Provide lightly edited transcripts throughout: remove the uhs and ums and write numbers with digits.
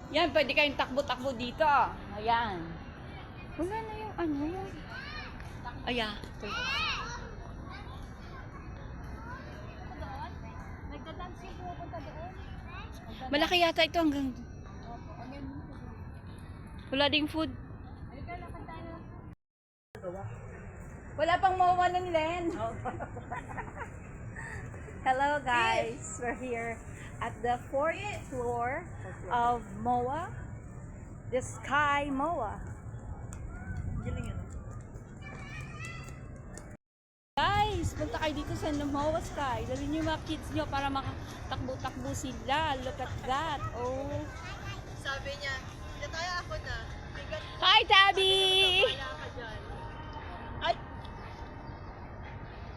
Yan, pwede kayong takbo-takbo dito. Ayan. Wala na yung ano. Ayan. Nagda-dance yung pupunta doon. Malaki yata ito hanggang... Wala ding food. Wala pang mawa ng Len. Hello guys, we're here at the 4th floor of MOA, the Sky MOA. Guys, punta kayo dito sa MOA Sky. Dali niyo yung mga kids niyo para makatakbo-takbo sila. Look at that. Oh. Sabi niya, tayo ako na. Bigat Hi, Tabby! ka dyan. Ay!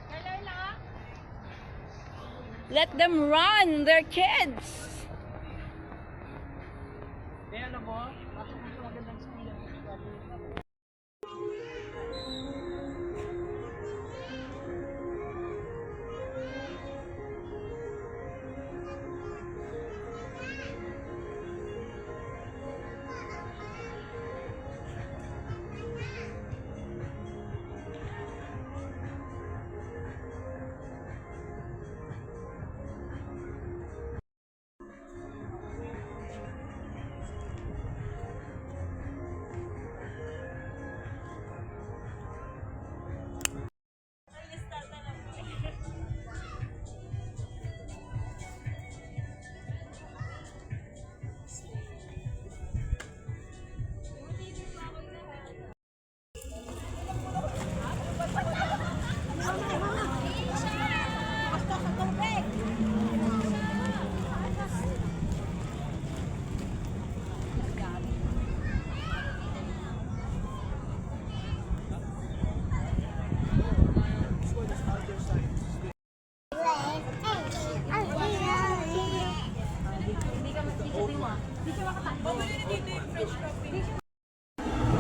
Kailan lang? Let them run, they're kids. Kaya alam mo, bakit dito magandang school yan?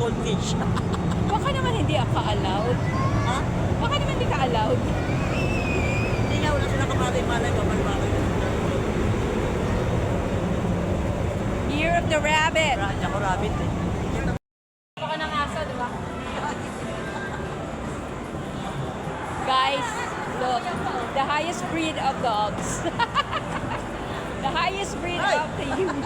Goldfish. Baka naman hindi ka-allowed. Ha? Baka naman hindi ka-allowed. Hindi nga, wala sila kamalay-malay. Kamalay-malay. Year of the Rabbit. Raja ko rabbit eh. Baka ng aso, di ba? Guys, look. The highest breed of dogs. The highest breed of the human.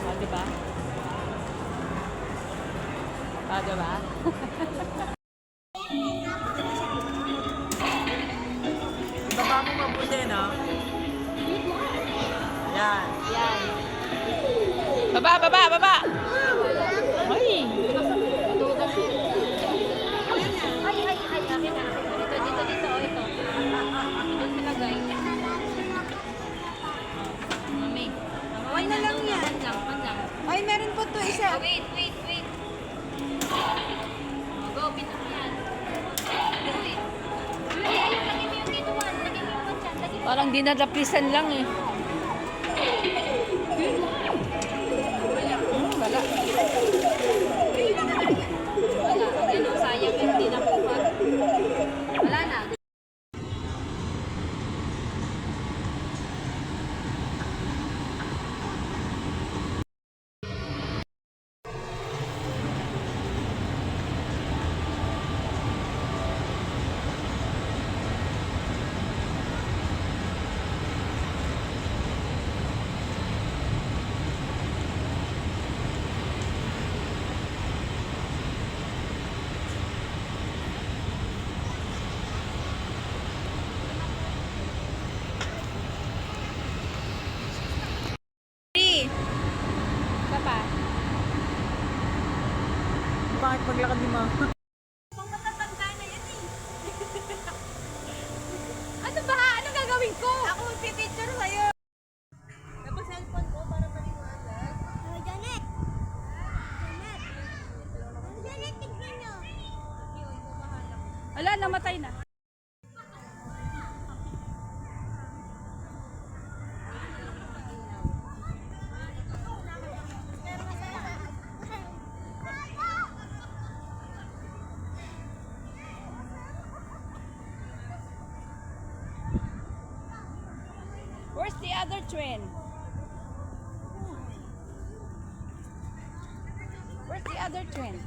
Oh, di ba? Oh, di ba? Baba mo mabuti, no? Yan. Yan. Baba, baba, baba! Ay! Ay, akin na. Dito, oh, ito. Doon nilagay. Mami. One na lang yan. One lang. Ay, meron po to isa. Oh, wait. Oh, go, pinag yan. Wait. Ayun, lagay mo yung dito, one. Lagay mo yung one dyan. Lagay mo. Parang dinadaplisan lang eh. Wala. Wala. Ayun, oh, sayang. Hindi nakuha. Wala na. Isa pa. Bakit paglakad ni mama? Ano ba? Ano gagawin ko? Ako magpipicture sa'yo. Tapos cellphone ko para maliwanag. Janet! Janet, tignan nyo. Wala, namatay na. other twin? Where's the other twin?